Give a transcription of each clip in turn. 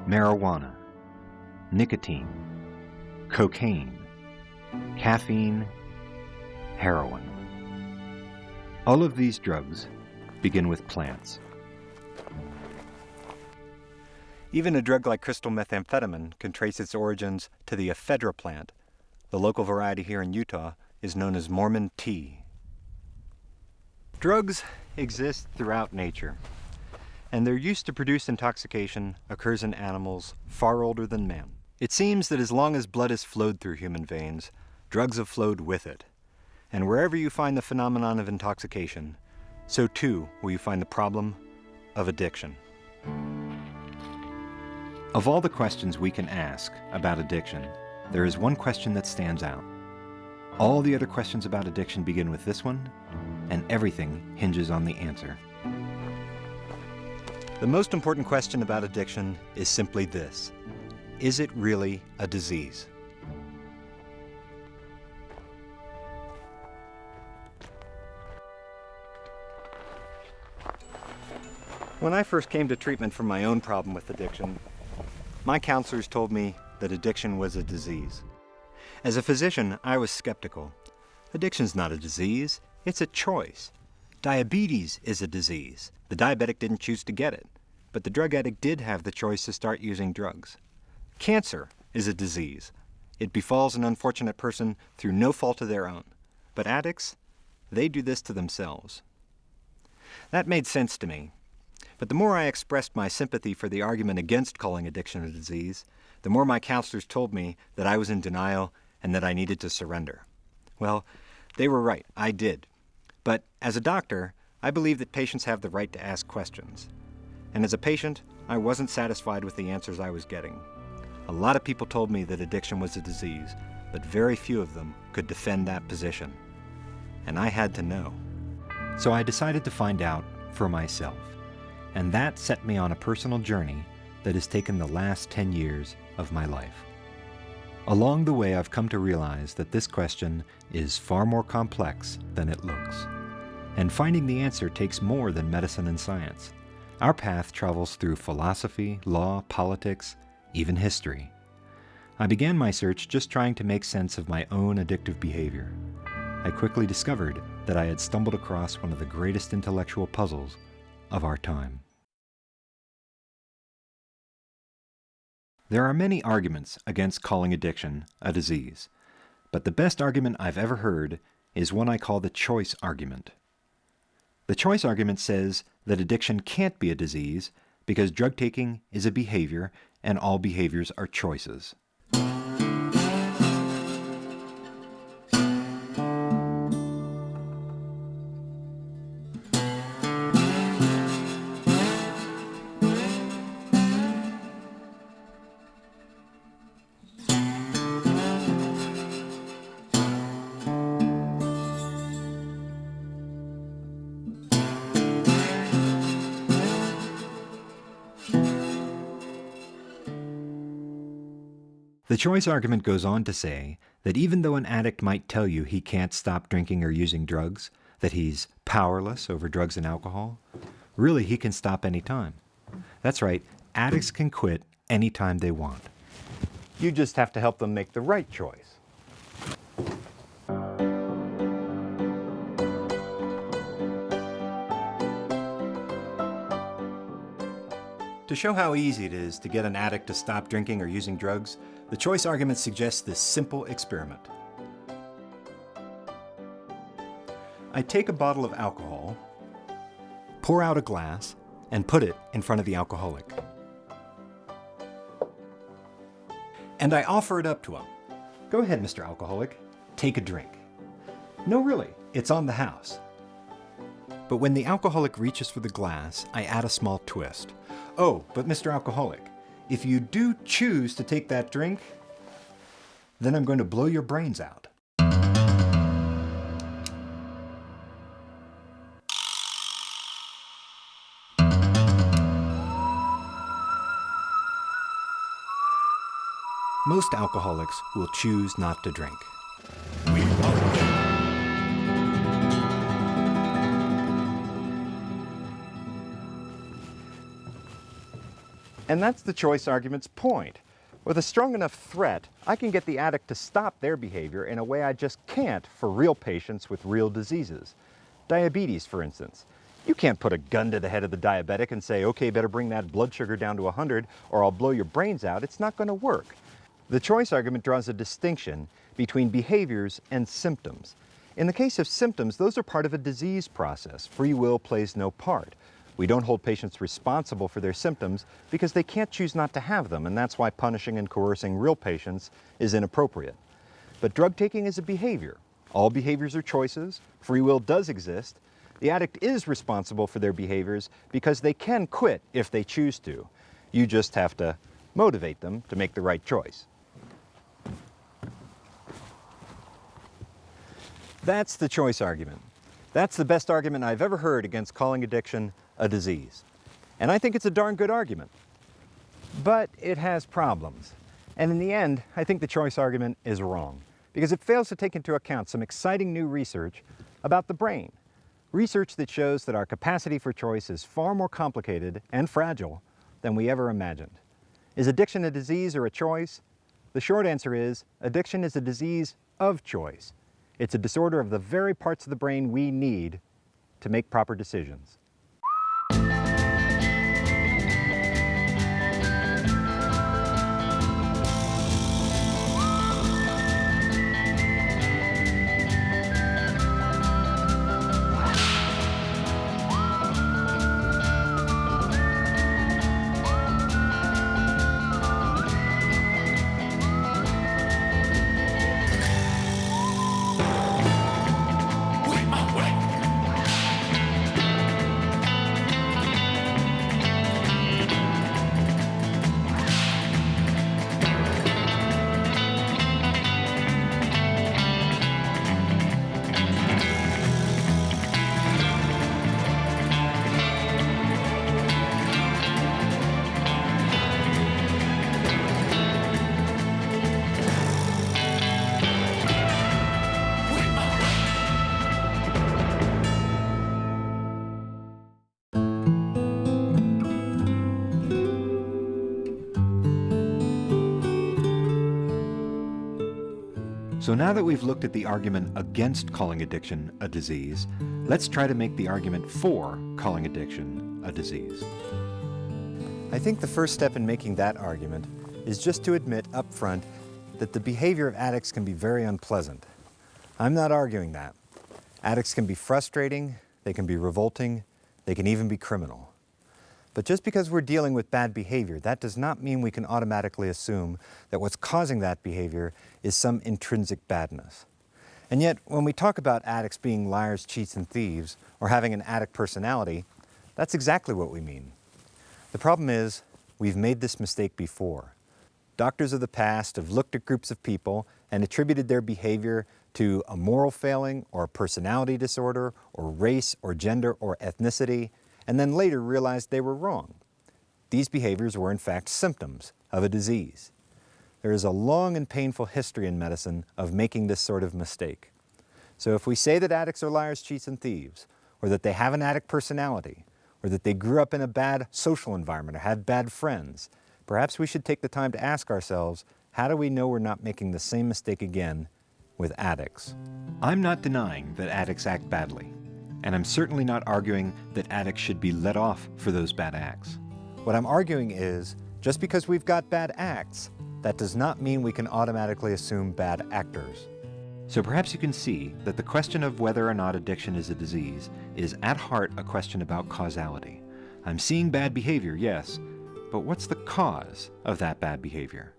marijuana, nicotine, cocaine, caffeine, heroin. All of these drugs begin with plants. Even a drug like crystal methamphetamine can trace its origins to the ephedra plant. The local variety here in Utah is known as Mormon tea. Drugs exist throughout nature, and their use to produce intoxication occurs in animals far older than man. It seems that as long as blood has flowed through human veins, drugs have flowed with it. And wherever you find the phenomenon of intoxication, so too will you find the problem of addiction. Of all the questions we can ask about addiction, there is one question that stands out. All the other questions about addiction begin with this one, and everything hinges on the answer. The most important question about addiction is simply this: is it really a disease? When I first came to treatment for my own problem with addiction, my counselors told me that addiction was a disease. As a physician, I was skeptical. Addiction's not a disease, it's a choice. Diabetes is a disease. The diabetic didn't choose to get it, but the drug addict did have the choice to start using drugs. Cancer is a disease. It befalls an unfortunate person through no fault of their own. But addicts, they do this to themselves. That made sense to me. But the more I expressed my sympathy for the argument against calling addiction a disease, the more my counselors told me that I was in denial and that I needed to surrender. Well, they were right, I did. But as a doctor, I believe that patients have the right to ask questions. And as a patient, I wasn't satisfied with the answers I was getting. A lot of people told me that addiction was a disease, but very few of them could defend that position. And I had to know. So I decided to find out for myself. And that set me on a personal journey that has taken the last 10 years of my life. Along the way, I've come to realize that this question is far more complex than it looks. And finding the answer takes more than medicine and science. Our path travels through philosophy, law, politics, even history. I began my search just trying to make sense of my own addictive behavior. I quickly discovered that I had stumbled across one of the greatest intellectual puzzles of our time. There are many arguments against calling addiction a disease, but the best argument I've ever heard is one I call the choice argument. The choice argument says that addiction can't be a disease because drug taking is a behavior and all behaviors are choices. The choice argument goes on to say that even though an addict might tell you he can't stop drinking or using drugs, that he's powerless over drugs and alcohol, really he can stop anytime. That's right, addicts can quit anytime they want. You just have to help them make the right choice. To show how easy it is to get an addict to stop drinking or using drugs, the choice argument suggests this simple experiment. I take a bottle of alcohol, pour out a glass, and put it in front of the alcoholic. And I offer it up to him. Go ahead, Mr. Alcoholic, take a drink. No, really, it's on the house. But when the alcoholic reaches for the glass, I add a small twist. Oh, but Mr. Alcoholic, if you do choose to take that drink, then I'm going to blow your brains out. Most alcoholics will choose not to drink. We won't. And that's the choice argument's point. With a strong enough threat, I can get the addict to stop their behavior in a way I just can't for real patients with real diseases. Diabetes, for instance. You can't put a gun to the head of the diabetic and say, okay, better bring that blood sugar down to 100 or I'll blow your brains out. It's not going to work. The choice argument draws a distinction between behaviors and symptoms. In the case of symptoms, those are part of a disease process. Free will plays no part. We don't hold patients responsible for their symptoms because they can't choose not to have them, and that's why punishing and coercing real patients is inappropriate. But drug taking is a behavior. All behaviors are choices. Free will does exist. The addict is responsible for their behaviors because they can quit if they choose to. You just have to motivate them to make the right choice. That's the choice argument. That's the best argument I've ever heard against calling addiction a disease. And I think it's a darn good argument. But it has problems. And in the end, I think the choice argument is wrong because it fails to take into account some exciting new research about the brain. Research that shows that our capacity for choice is far more complicated and fragile than we ever imagined. Is addiction a disease or a choice? The short answer is addiction is a disease of choice. It's a disorder of the very parts of the brain we need to make proper decisions. So now that we've looked at the argument against calling addiction a disease, let's try to make the argument for calling addiction a disease. I think the first step in making that argument is just to admit up front that the behavior of addicts can be very unpleasant. I'm not arguing that. Addicts can be frustrating, they can be revolting, they can even be criminal. But just because we're dealing with bad behavior, that does not mean we can automatically assume that what's causing that behavior is some intrinsic badness. And yet, when we talk about addicts being liars, cheats, and thieves, or having an addict personality, that's exactly what we mean. The problem is, we've made this mistake before. Doctors of the past have looked at groups of people and attributed their behavior to a moral failing, or a personality disorder, or race, or gender, or ethnicity, and then later realized they were wrong. These behaviors were in fact symptoms of a disease. There is a long and painful history in medicine of making this sort of mistake. So if we say that addicts are liars, cheats, and thieves, or that they have an addict personality, or that they grew up in a bad social environment or had bad friends, perhaps we should take the time to ask ourselves, how do we know we're not making the same mistake again with addicts? I'm not denying that addicts act badly. And I'm certainly not arguing that addicts should be let off for those bad acts. What I'm arguing is, just because we've got bad acts, that does not mean we can automatically assume bad actors. So perhaps you can see that the question of whether or not addiction is a disease is at heart a question about causality. I'm seeing bad behavior, yes, but what's the cause of that bad behavior?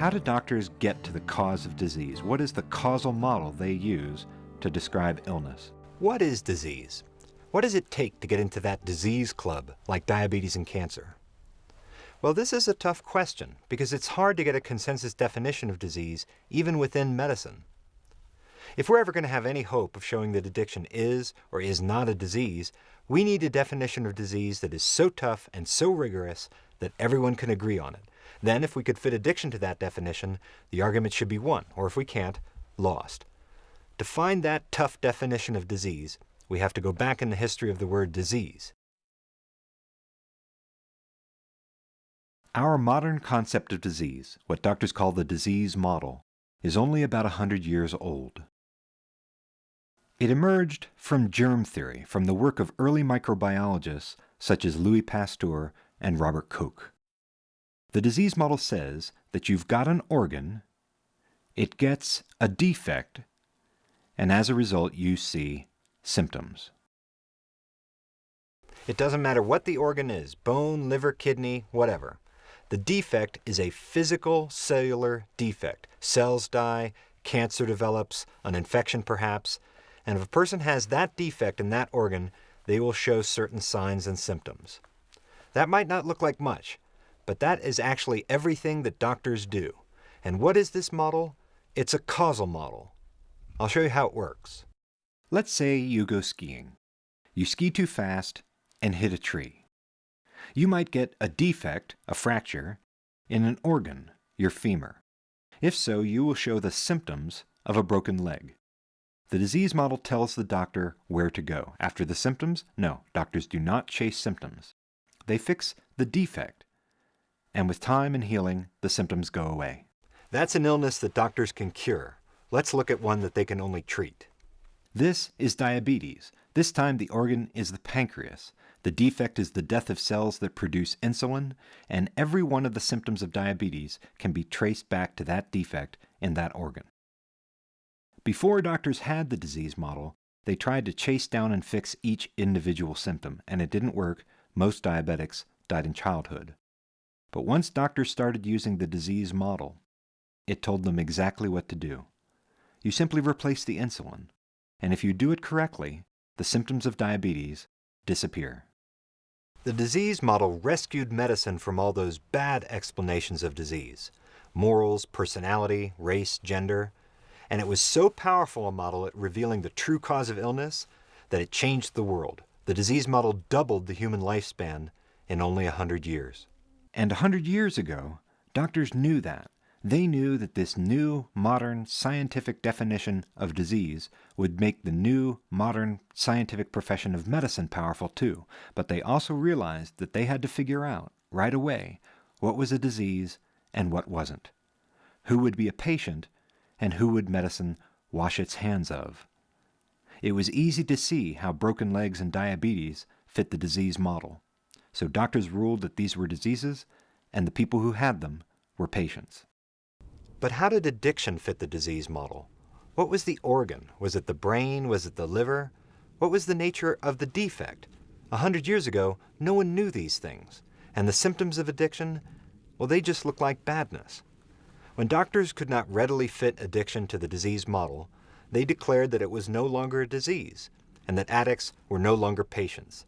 How do doctors get to the cause of disease? What is the causal model they use to describe illness? What is disease? What does it take to get into that disease club, like diabetes and cancer? Well, this is a tough question because it's hard to get a consensus definition of disease even within medicine. If we're ever going to have any hope of showing that addiction is or is not a disease, we need a definition of disease that is so tough and so rigorous that everyone can agree on it. Then, if we could fit addiction to that definition, the argument should be won, or if we can't, lost. To find that tough definition of disease, we have to go back in the history of the word disease. Our modern concept of disease, what doctors call the disease model, is only about 100 years old. It emerged from germ theory, from the work of early microbiologists such as Louis Pasteur and Robert Koch. The disease model says that you've got an organ, it gets a defect, and as a result you see symptoms. It doesn't matter what the organ is, bone, liver, kidney, whatever. The defect is a physical cellular defect. Cells die, cancer develops, an infection perhaps, and if a person has that defect in that organ, they will show certain signs and symptoms. That might not look like much, but that is actually everything that doctors do. And what is this model? It's a causal model. I'll show you how it works. Let's say you go skiing. You ski too fast and hit a tree. You might get a defect, a fracture, in an organ, your femur. If so, you will show the symptoms of a broken leg. The disease model tells the doctor where to go. After the symptoms, no, doctors do not chase symptoms. They fix the defect, and with time and healing, the symptoms go away. That's an illness that doctors can cure. Let's look at one that they can only treat. This is diabetes. This time the organ is the pancreas. The defect is the death of cells that produce insulin, and every one of the symptoms of diabetes can be traced back to that defect in that organ. Before doctors had the disease model, they tried to chase down and fix each individual symptom, and it didn't work. Most diabetics died in childhood. But once doctors started using the disease model, it told them exactly what to do. You simply replace the insulin, and if you do it correctly, the symptoms of diabetes disappear. The disease model rescued medicine from all those bad explanations of disease: morals, personality, race, gender. And it was so powerful a model at revealing the true cause of illness that it changed the world. The disease model doubled the human lifespan in only 100 years. And 100 years ago, doctors knew that. They knew that this new, modern, scientific definition of disease would make the new, modern, scientific profession of medicine powerful too. But they also realized that they had to figure out, right away, what was a disease and what wasn't. Who would be a patient, and who would medicine wash its hands of? It was easy to see how broken legs and diabetes fit the disease model. So doctors ruled that these were diseases, and the people who had them were patients. But how did addiction fit the disease model? What was the organ? Was it the brain? Was it the liver? What was the nature of the defect? 100 years ago, no one knew these things. And the symptoms of addiction, well, they just looked like badness. When doctors could not readily fit addiction to the disease model, they declared that it was no longer a disease, and that addicts were no longer patients.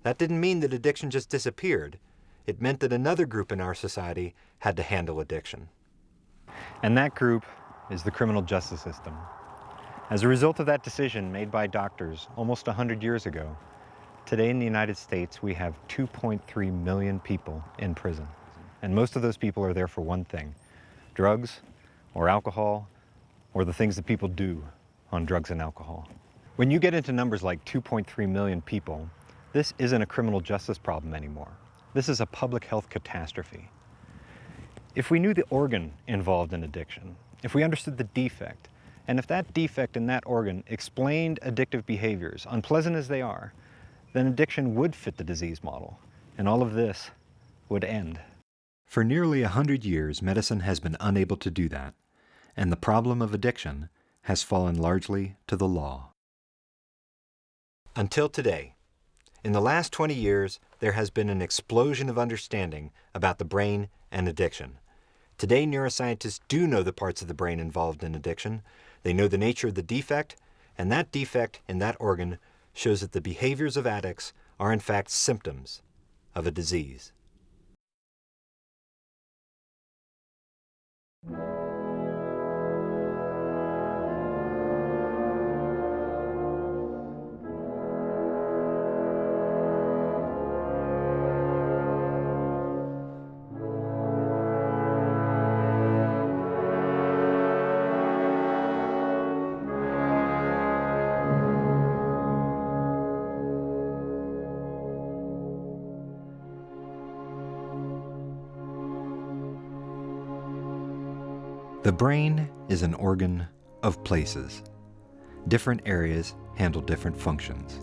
That didn't mean that addiction just disappeared. It meant that another group in our society had to handle addiction. And that group is the criminal justice system. As a result of that decision made by doctors almost 100 years ago, today in the United States we have 2.3 million people in prison. And most of those people are there for one thing: drugs, or alcohol, or the things that people do on drugs and alcohol. When you get into numbers like 2.3 million people, this isn't a criminal justice problem anymore. This is a public health catastrophe. If we knew the organ involved in addiction, if we understood the defect, and if that defect in that organ explained addictive behaviors, unpleasant as they are, then addiction would fit the disease model, and all of this would end. For nearly 100 years, medicine has been unable to do that, and the problem of addiction has fallen largely to the law. Until today. In the last 20 years, there has been an explosion of understanding about the brain and addiction. Today, neuroscientists do know the parts of the brain involved in addiction. They know the nature of the defect, and that defect in that organ shows that the behaviors of addicts are in fact symptoms of a disease. The brain is an organ of places. Different areas handle different functions.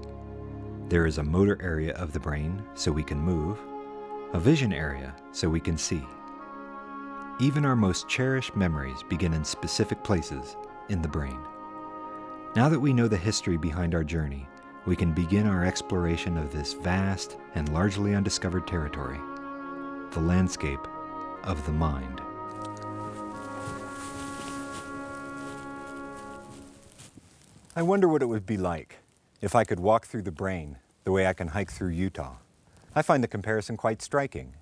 There is a motor area of the brain so we can move, a vision area so we can see. Even our most cherished memories begin in specific places in the brain. Now that we know the history behind our journey, we can begin our exploration of this vast and largely undiscovered territory, the landscape of the mind. I wonder what it would be like if I could walk through the brain the way I can hike through Utah. I find the comparison quite striking.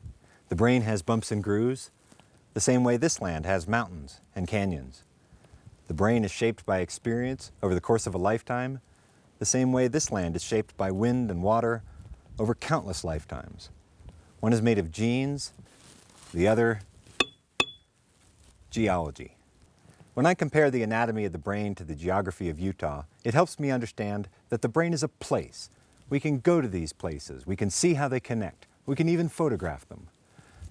The brain has bumps and grooves, the same way this land has mountains and canyons. The brain is shaped by experience over the course of a lifetime, the same way this land is shaped by wind and water over countless lifetimes. One is made of genes, the other geology. When I compare the anatomy of the brain to the geography of Utah, it helps me understand that the brain is a place. We can go to these places, we can see how they connect, we can even photograph them.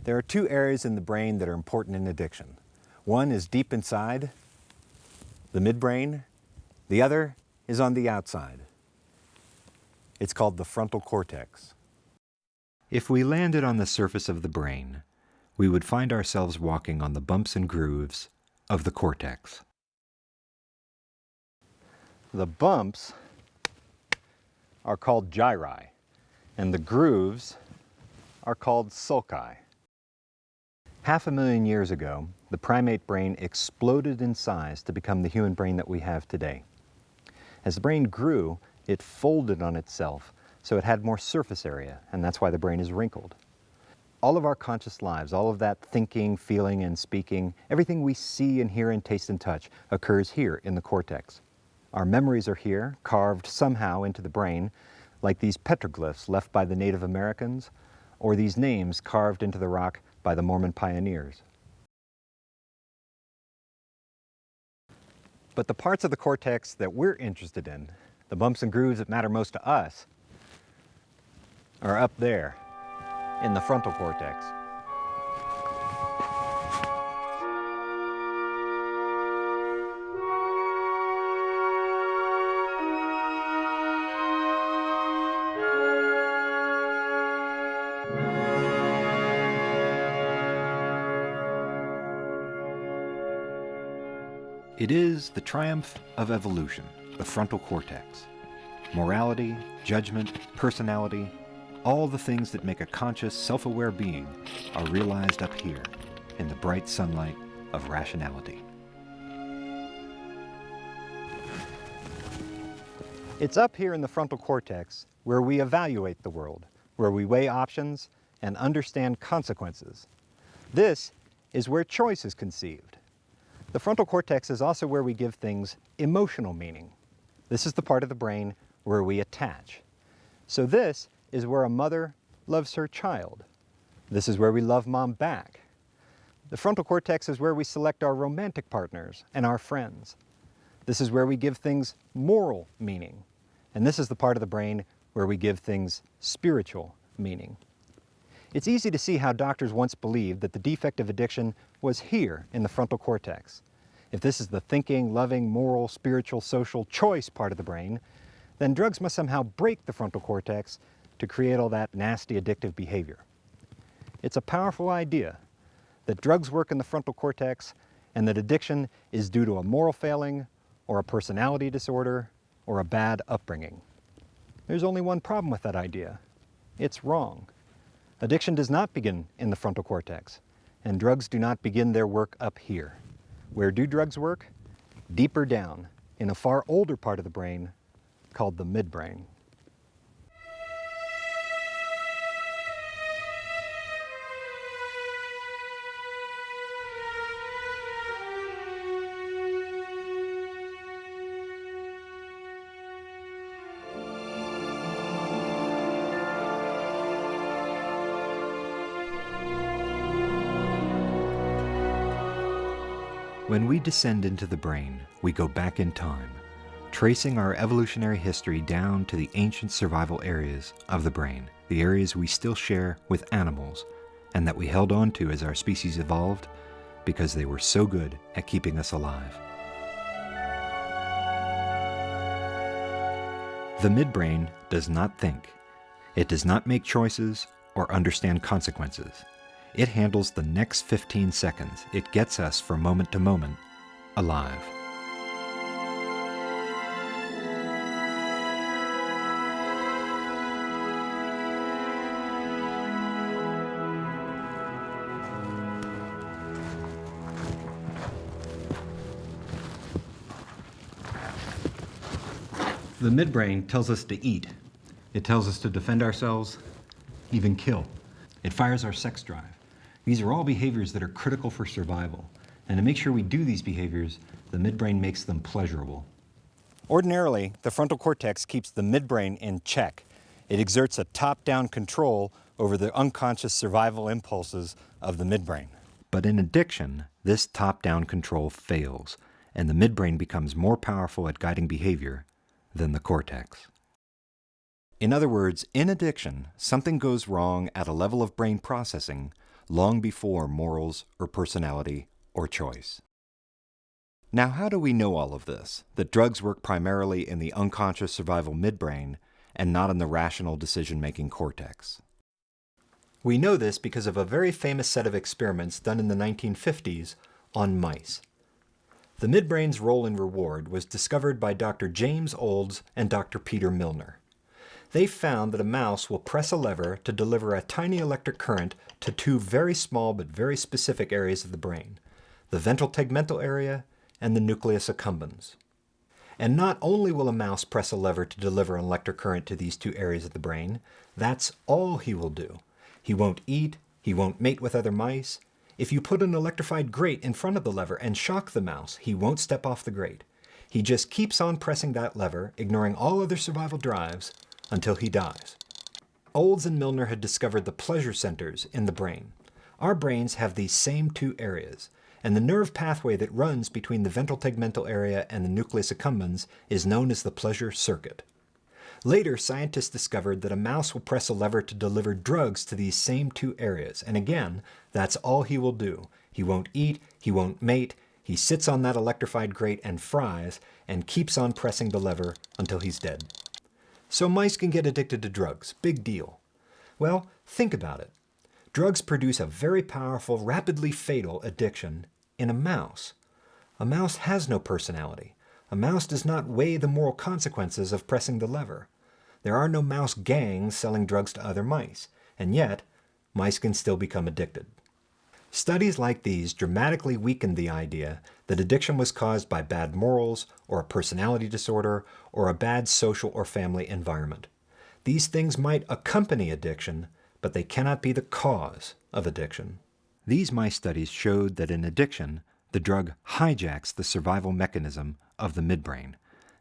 There are two areas in the brain that are important in addiction. One is deep inside, the midbrain. The other is on the outside. It's called the frontal cortex. If we landed on the surface of the brain, we would find ourselves walking on the bumps and grooves of the cortex. The bumps are called gyri, and the grooves are called sulci. 500,000 years ago, the primate brain exploded in size to become the human brain that we have today. As the brain grew, it folded on itself, so it had more surface area, and that's why the brain is wrinkled. All of our conscious lives, all of that thinking, feeling, and speaking, everything we see and hear and taste and touch occurs here in the cortex. Our memories are here, carved somehow into the brain, like these petroglyphs left by the Native Americans, or these names carved into the rock by the Mormon pioneers. But the parts of the cortex that we're interested in, the bumps and grooves that matter most to us, are up there in the frontal cortex. It is the triumph of evolution, the frontal cortex. Morality, judgment, personality, all the things that make a conscious, self-aware being are realized up here in the bright sunlight of rationality. It's up here in the frontal cortex where we evaluate the world, where we weigh options and understand consequences. This is where choice is conceived. The frontal cortex is also where we give things emotional meaning. This is the part of the brain where we attach. So this is where a mother loves her child. This is where we love mom back. The frontal cortex is where we select our romantic partners and our friends. This is where we give things moral meaning. And this is the part of the brain where we give things spiritual meaning. It's easy to see how doctors once believed that the defect of addiction was here in the frontal cortex. If this is the thinking, loving, moral, spiritual, social choice part of the brain, then drugs must somehow break the frontal cortex to create all that nasty addictive behavior. It's a powerful idea that drugs work in the frontal cortex and that addiction is due to a moral failing or a personality disorder or a bad upbringing. There's only one problem with that idea. It's wrong. Addiction does not begin in the frontal cortex, and drugs do not begin their work up here. Where do drugs work? Deeper down, in a far older part of the brain called the midbrain. When we descend into the brain, we go back in time, tracing our evolutionary history down to the ancient survival areas of the brain, the areas we still share with animals, and that we held on to as our species evolved, because they were so good at keeping us alive. The midbrain does not think. It does not make choices or understand consequences. It handles the next 15 seconds. It gets us from moment to moment alive. The midbrain tells us to eat. It tells us to defend ourselves, even kill. It fires our sex drive. These are all behaviors that are critical for survival. And to make sure we do these behaviors, the midbrain makes them pleasurable. Ordinarily, the frontal cortex keeps the midbrain in check. It exerts a top-down control over the unconscious survival impulses of the midbrain. But in addiction, this top-down control fails, and the midbrain becomes more powerful at guiding behavior than the cortex. In other words, in addiction, something goes wrong at a level of brain processing long before morals or personality or choice. Now, how do we know all of this? That drugs work primarily in the unconscious survival midbrain and not in the rational decision-making cortex? We know this because of a very famous set of experiments done in the 1950s on mice. The midbrain's role in reward was discovered by Dr. James Olds and Dr. Peter Milner. They found that a mouse will press a lever to deliver a tiny electric current to two very small but very specific areas of the brain, the ventral tegmental area and the nucleus accumbens. And not only will a mouse press a lever to deliver an electric current to these two areas of the brain, that's all he will do. He won't eat, he won't mate with other mice. If you put an electrified grate in front of the lever and shock the mouse, he won't step off the grate. He just keeps on pressing that lever, ignoring all other survival drives, until he dies. Olds and Milner had discovered the pleasure centers in the brain. Our brains have these same two areas, and the nerve pathway that runs between the ventral tegmental area and the nucleus accumbens is known as the pleasure circuit. Later, scientists discovered that a mouse will press a lever to deliver drugs to these same two areas, and again, that's all he will do. He won't eat, he won't mate, he sits on that electrified grate and fries, and keeps on pressing the lever until he's dead. So mice can get addicted to drugs, big deal. Well, think about it. Drugs produce a very powerful, rapidly fatal addiction in a mouse. A mouse has no personality. A mouse does not weigh the moral consequences of pressing the lever. There are no mouse gangs selling drugs to other mice, and yet, mice can still become addicted. Studies like these dramatically weakened the idea that addiction was caused by bad morals, or a personality disorder, or a bad social or family environment. These things might accompany addiction, but they cannot be the cause of addiction. These mice studies showed that in addiction, the drug hijacks the survival mechanism of the midbrain.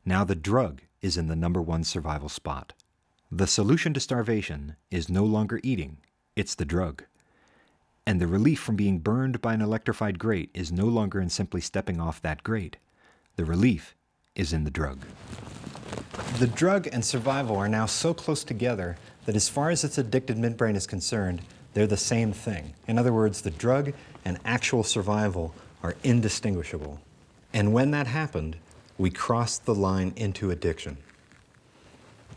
Now the drug is in the #1 survival spot. The solution to starvation is no longer eating, it's the drug. And the relief from being burned by an electrified grate is no longer in simply stepping off that grate. The relief is in the drug. The drug and survival are now so close together that as far as its addicted midbrain is concerned, they're the same thing. In other words, the drug and actual survival are indistinguishable. And when that happened, we crossed the line into addiction.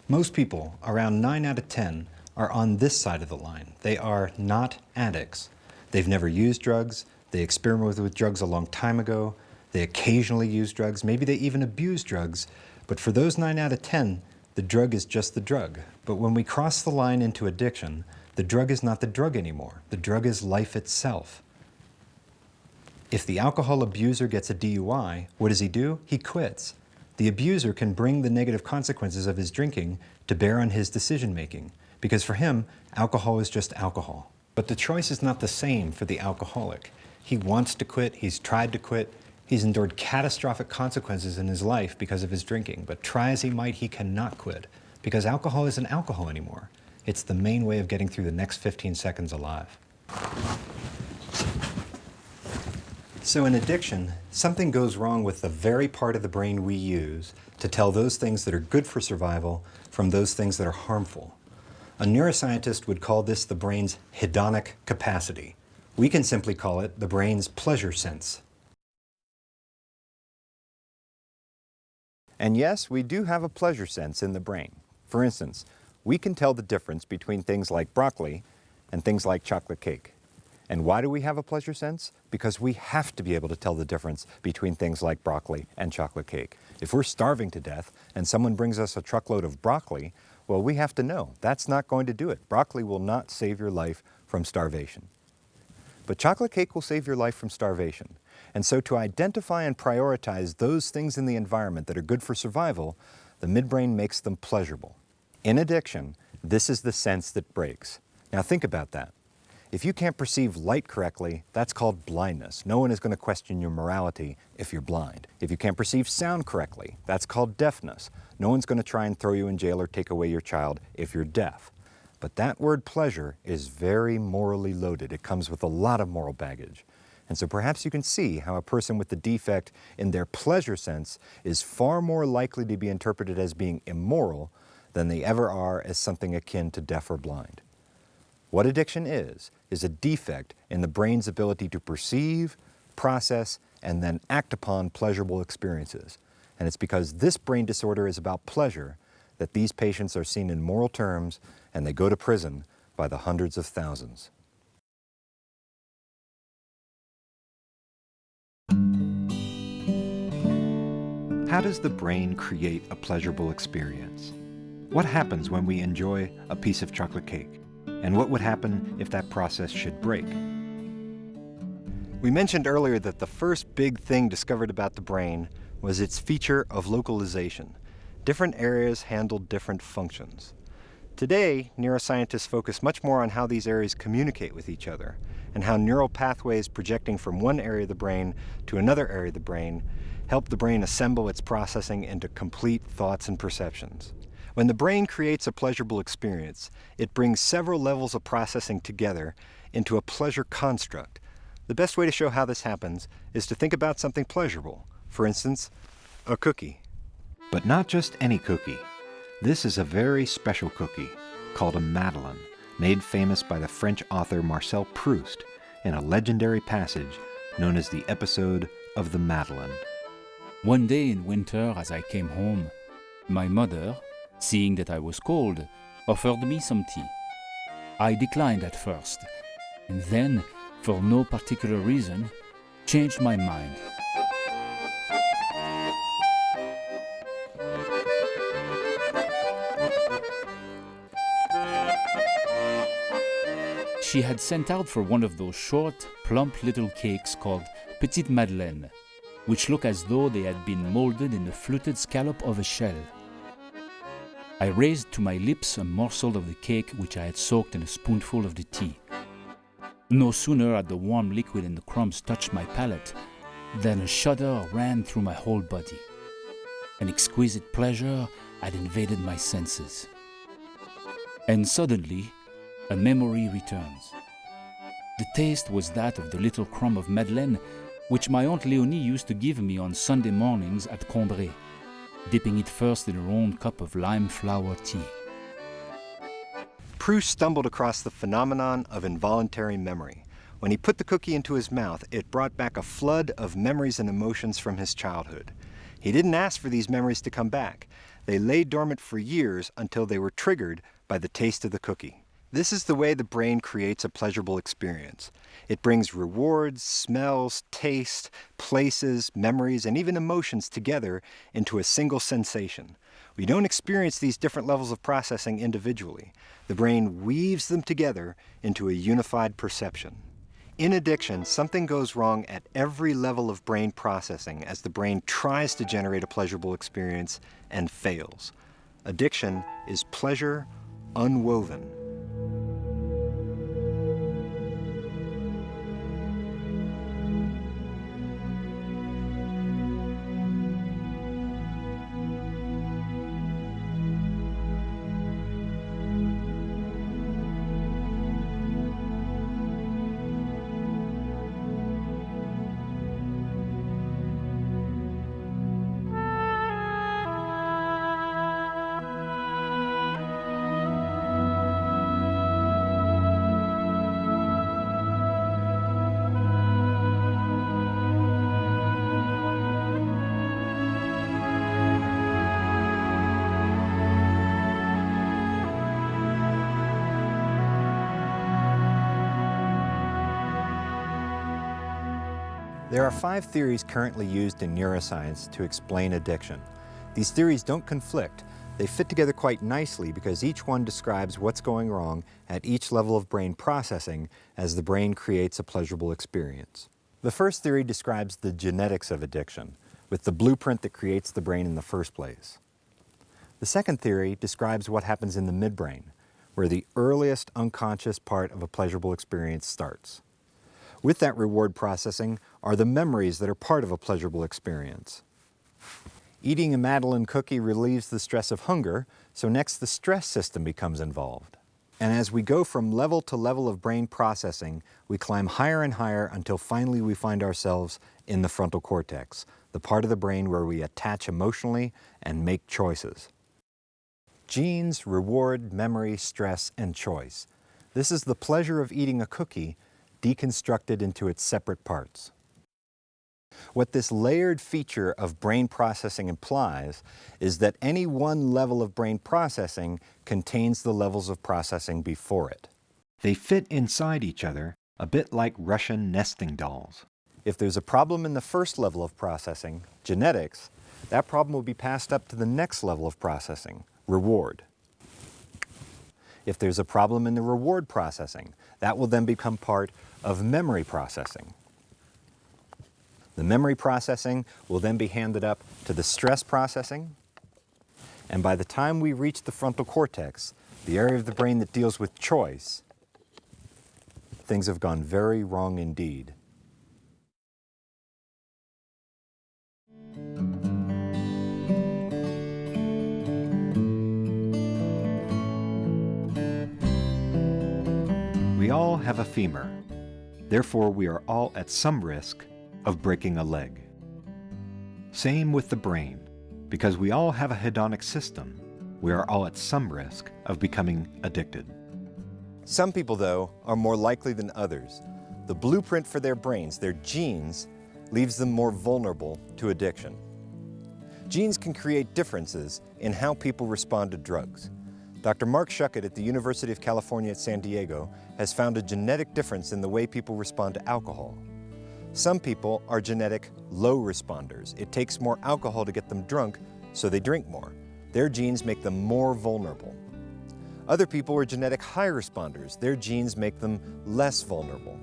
Most people, around 9 out of 10, are on this side of the line. They are not addicts. They've never used drugs. They experimented with drugs a long time ago. They occasionally use drugs. Maybe they even abuse drugs. But for those 9 out of 10, the drug is just the drug. But when we cross the line into addiction, the drug is not the drug anymore. The drug is life itself. If the alcohol abuser gets a DUI, what does he do? He quits. The abuser can bring the negative consequences of his drinking to bear on his decision-making, because for him, alcohol is just alcohol. But the choice is not the same for the alcoholic. He wants to quit, he's tried to quit, he's endured catastrophic consequences in his life because of his drinking, but try as he might, he cannot quit, because alcohol isn't alcohol anymore. It's the main way of getting through the next 15 seconds alive. So in addiction, something goes wrong with the very part of the brain we use to tell those things that are good for survival from those things that are harmful. A neuroscientist would call this the brain's hedonic capacity, We can simply call it the brain's pleasure sense. And yes, we do have a pleasure sense in the brain. For instance, we can tell the difference between things like broccoli and things like chocolate cake. And why do we have a pleasure sense? Because we have to be able to tell the difference between things like broccoli and chocolate cake. If we're starving to death and someone brings us a truckload of broccoli, well, we have to know that's not going to do it. Broccoli will not save your life from starvation. But chocolate cake will save your life from starvation. And so to identify and prioritize those things in the environment that are good for survival, the midbrain makes them pleasurable. In addiction, this is the sense that breaks. Now think about that. If you can't perceive light correctly, that's called blindness. No one is going to question your morality if you're blind. If you can't perceive sound correctly, that's called deafness. No one's going to try and throw you in jail or take away your child if you're deaf. But that word pleasure is very morally loaded. It comes with a lot of moral baggage. And so perhaps you can see how a person with the defect in their pleasure sense is far more likely to be interpreted as being immoral than they ever are as something akin to deaf or blind. What addiction is a defect in the brain's ability to perceive, process, and then act upon pleasurable experiences. And it's because this brain disorder is about pleasure that these patients are seen in moral terms and they go to prison by the hundreds of thousands. How does the brain create a pleasurable experience? What happens when we enjoy a piece of chocolate cake? And what would happen if that process should break? We mentioned earlier that the first big thing discovered about the brain was its feature of localization. Different areas handled different functions. Today, neuroscientists focus much more on how these areas communicate with each other and how neural pathways projecting from one area of the brain to another area of the brain help the brain assemble its processing into complete thoughts and perceptions. When the brain creates a pleasurable experience, it brings several levels of processing together into a pleasure construct. The best way to show how this happens is to think about something pleasurable. For instance, a cookie. But not just any cookie. This is a very special cookie called a Madeleine, made famous by the French author Marcel Proust in a legendary passage known as the episode of the Madeleine. One day in winter, as I came home, my mother, seeing that I was cold, offered me some tea. I declined at first, and then, for no particular reason, changed my mind. She had sent out for one of those short, plump little cakes called Petite Madeleine, which look as though they had been molded in the fluted scallop of a shell. I raised to my lips a morsel of the cake which I had soaked in a spoonful of the tea. No sooner had the warm liquid and the crumbs touched my palate than a shudder ran through my whole body. An exquisite pleasure had invaded my senses. And suddenly, a memory returns. The taste was that of the little crumb of Madeleine which my Aunt Léonie used to give me on Sunday mornings at Combray, dipping it first in her own cup of lime flower tea. Proust stumbled across the phenomenon of involuntary memory. When he put the cookie into his mouth, it brought back a flood of memories and emotions from his childhood. He didn't ask for these memories to come back. They lay dormant for years until they were triggered by the taste of the cookie. This is the way the brain creates a pleasurable experience. It brings rewards, smells, taste, places, memories, and even emotions together into a single sensation. We don't experience these different levels of processing individually. The brain weaves them together into a unified perception. In addiction, something goes wrong at every level of brain processing as the brain tries to generate a pleasurable experience and fails. Addiction is pleasure unwoven. There are 5 theories currently used in neuroscience to explain addiction. These theories don't conflict. They fit together quite nicely because each one describes what's going wrong at each level of brain processing as the brain creates a pleasurable experience. The first theory describes the genetics of addiction, with the blueprint that creates the brain in the first place. The second theory describes what happens in the midbrain, where the earliest unconscious part of a pleasurable experience starts. With that reward processing are the memories that are part of a pleasurable experience. Eating a Madeleine cookie relieves the stress of hunger, so next the stress system becomes involved. And as we go from level to level of brain processing, we climb higher and higher until finally we find ourselves in the frontal cortex, the part of the brain where we attach emotionally and make choices. Genes, reward, memory, stress, and choice. This is the pleasure of eating a cookie deconstructed into its separate parts. What this layered feature of brain processing implies is that any one level of brain processing contains the levels of processing before it. They fit inside each other, a bit like Russian nesting dolls. If there's a problem in the first level of processing, genetics, that problem will be passed up to the next level of processing, reward. If there's a problem in the reward processing, that will then become part of memory processing. The memory processing will then be handed up to the stress processing, and by the time we reach the frontal cortex, the area of the brain that deals with choice, things have gone very wrong indeed. We all have a femur. Therefore, we are all at some risk of breaking a leg. Same with the brain. Because we all have a hedonic system, we are all at some risk of becoming addicted. Some people, though, are more likely than others. The blueprint for their brains, their genes, leaves them more vulnerable to addiction. Genes can create differences in how people respond to drugs. Dr. Mark Schuckett at the University of California at San Diego has found a genetic difference in the way people respond to alcohol. Some people are genetic low responders. It takes more alcohol to get them drunk, so they drink more. Their genes make them more vulnerable. Other people are genetic high responders. Their genes make them less vulnerable.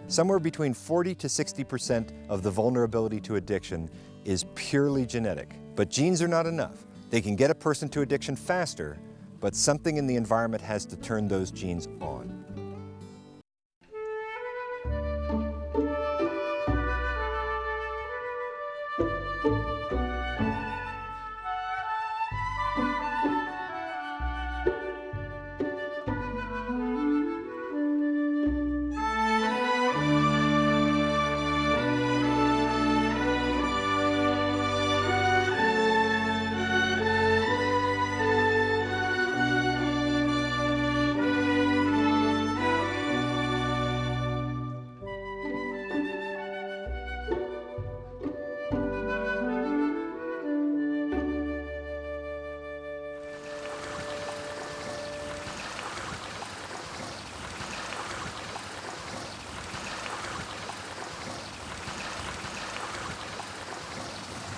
Somewhere between 40 to 60% of the vulnerability to addiction is purely genetic. But genes are not enough. They can get a person to addiction faster, but something in the environment has to turn those genes on.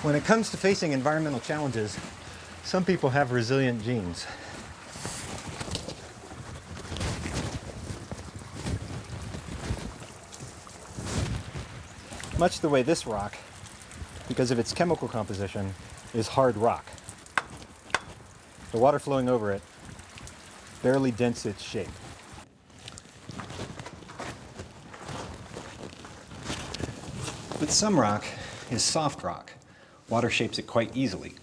When it comes to facing environmental challenges, some people have resilient genes. Much the way this rock, because of its chemical composition, is hard rock. The water flowing over it barely dents its shape. But some rock is soft rock. Water shapes it quite easily.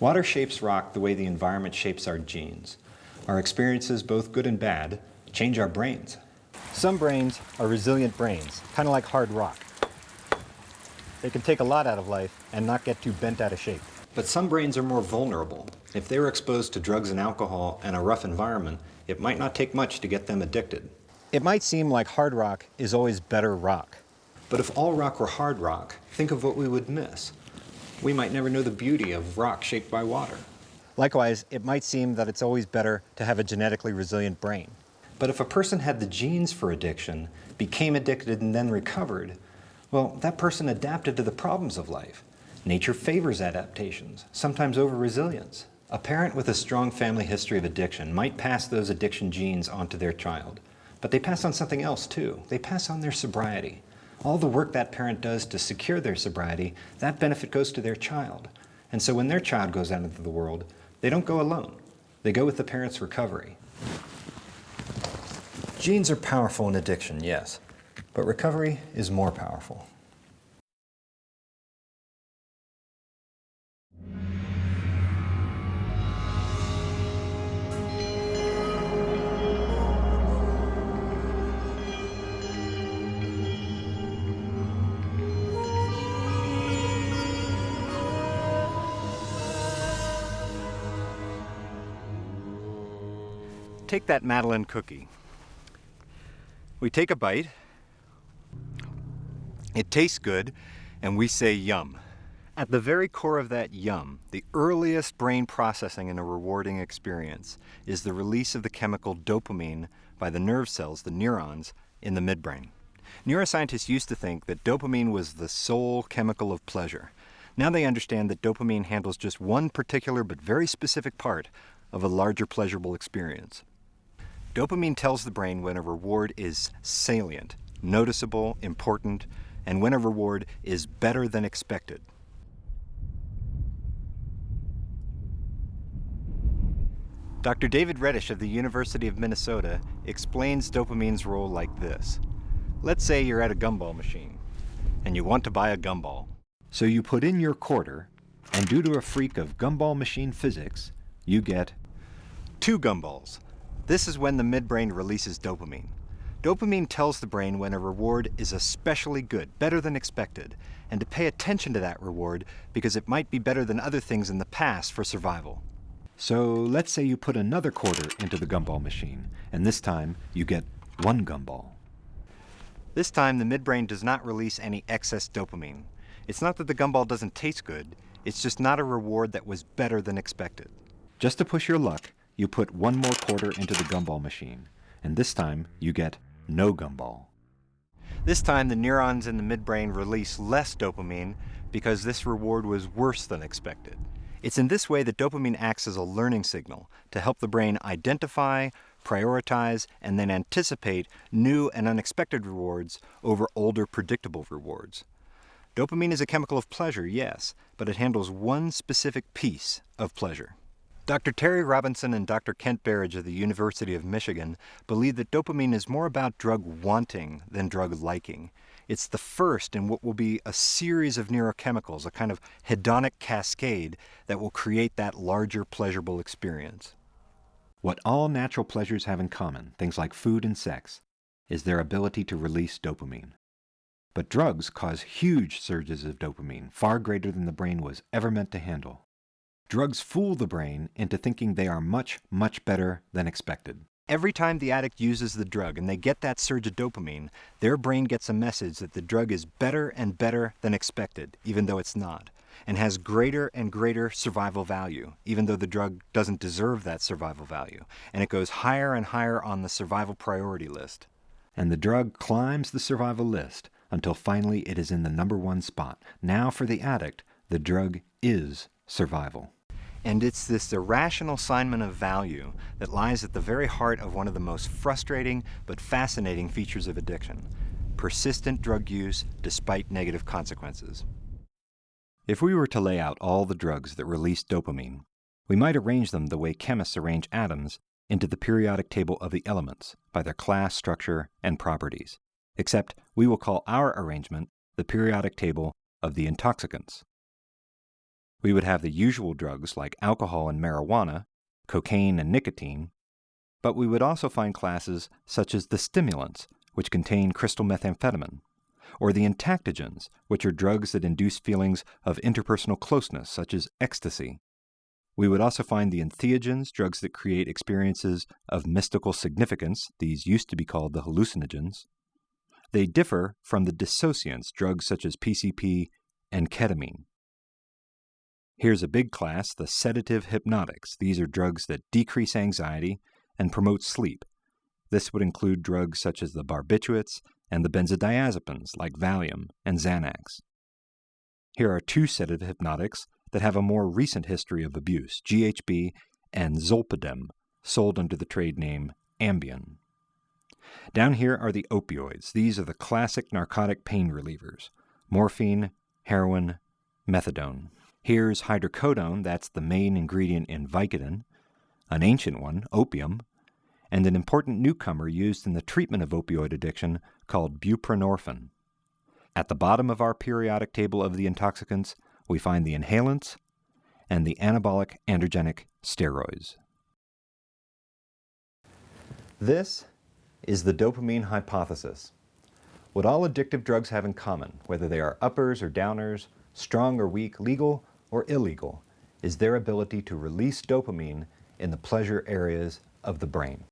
Water shapes rock the way the environment shapes our genes. Our experiences, both good and bad, change our brains. Some brains are resilient brains, kind of like hard rock. They can take a lot out of life and not get too bent out of shape. But some brains are more vulnerable. If they were exposed to drugs and alcohol and a rough environment, it might not take much to get them addicted. It might seem like hard rock is always better rock. But if all rock were hard rock, think of what we would miss. We might never know the beauty of rock shaped by water. Likewise, it might seem that it's always better to have a genetically resilient brain. But if a person had the genes for addiction, became addicted, and then recovered, Well, that person adapted to the problems of life. Nature favors adaptations, sometimes over resilience. A parent with a strong family history of addiction might pass those addiction genes onto their child, but they pass on something else too. They pass on their sobriety. All the work that parent does to secure their sobriety, that benefit goes to their child. And so when their child goes out into the world, they don't go alone. They go with the parent's recovery. Genes are powerful in addiction, yes, but recovery is more powerful. Take that Madeleine cookie. We take a bite, it tastes good, and we say yum. At the very core of that yum, the earliest brain processing in a rewarding experience is the release of the chemical dopamine by the nerve cells, the neurons, in the midbrain. Neuroscientists used to think that dopamine was the sole chemical of pleasure. Now they understand that dopamine handles just one particular but very specific part of a larger pleasurable experience. Dopamine tells the brain when a reward is salient, noticeable, important, and when a reward is better than expected. Dr. David Reddish of the University of Minnesota explains dopamine's role like this. Let's say you're at a gumball machine, and you want to buy a gumball. So you put in your quarter, and due to a freak of gumball machine physics, you get 2 gumballs. This is when the midbrain releases dopamine. Dopamine tells the brain when a reward is especially good, better than expected, and to pay attention to that reward because it might be better than other things in the past for survival. So let's say you put another quarter into the gumball machine, and this time you get 1 gumball. This time the midbrain does not release any excess dopamine. It's not that the gumball doesn't taste good, it's just not a reward that was better than expected. Just to push your luck, you put 1 more quarter into the gumball machine, and this time you get no gumball. This time the neurons in the midbrain release less dopamine because this reward was worse than expected. It's in this way that dopamine acts as a learning signal to help the brain identify, prioritize, and then anticipate new and unexpected rewards over older predictable rewards. Dopamine is a chemical of pleasure, yes, but it handles one specific piece of pleasure. Dr. Terry Robinson and Dr. Kent Berridge of the University of Michigan believe that dopamine is more about drug wanting than drug liking. It's the first in what will be a series of neurochemicals, a kind of hedonic cascade that will create that larger pleasurable experience. What all natural pleasures have in common, things like food and sex, is their ability to release dopamine. But drugs cause huge surges of dopamine, far greater than the brain was ever meant to handle. Drugs fool the brain into thinking they are much, much better than expected. Every time the addict uses the drug and they get that surge of dopamine, their brain gets a message that the drug is better and better than expected, even though it's not, and has greater and greater survival value, even though the drug doesn't deserve that survival value, and it goes higher and higher on the survival priority list. And the drug climbs the survival list until finally it is in the number 1 spot. Now for the addict, the drug is survival. And it's this irrational assignment of value that lies at the very heart of one of the most frustrating but fascinating features of addiction: persistent drug use despite negative consequences. If we were to lay out all the drugs that release dopamine, we might arrange them the way chemists arrange atoms into the periodic table of the elements by their class, structure, and properties, except we will call our arrangement the periodic table of the intoxicants. We would have the usual drugs like alcohol and marijuana, cocaine and nicotine, but we would also find classes such as the stimulants, which contain crystal methamphetamine, or the entactogens, which are drugs that induce feelings of interpersonal closeness, such as ecstasy. We would also find the entheogens, drugs that create experiences of mystical significance. These used to be called the hallucinogens. They differ from the dissociants, drugs such as PCP and ketamine. Here's a big class, the sedative hypnotics. These are drugs that decrease anxiety and promote sleep. This would include drugs such as the barbiturates and the benzodiazepines like Valium and Xanax. Here are two sedative hypnotics that have a more recent history of abuse, GHB and Zolpidem, sold under the trade name Ambien. Down here are the opioids. These are the classic narcotic pain relievers: morphine, heroin, methadone. Here's hydrocodone, that's the main ingredient in Vicodin, an ancient one, opium, and an important newcomer used in the treatment of opioid addiction called buprenorphine. At the bottom of our periodic table of the intoxicants, we find the inhalants and the anabolic androgenic steroids. This is the dopamine hypothesis. What all addictive drugs have in common, whether they are uppers or downers, strong or weak, legal or illegal, is their ability to release dopamine in the pleasure areas of the brain.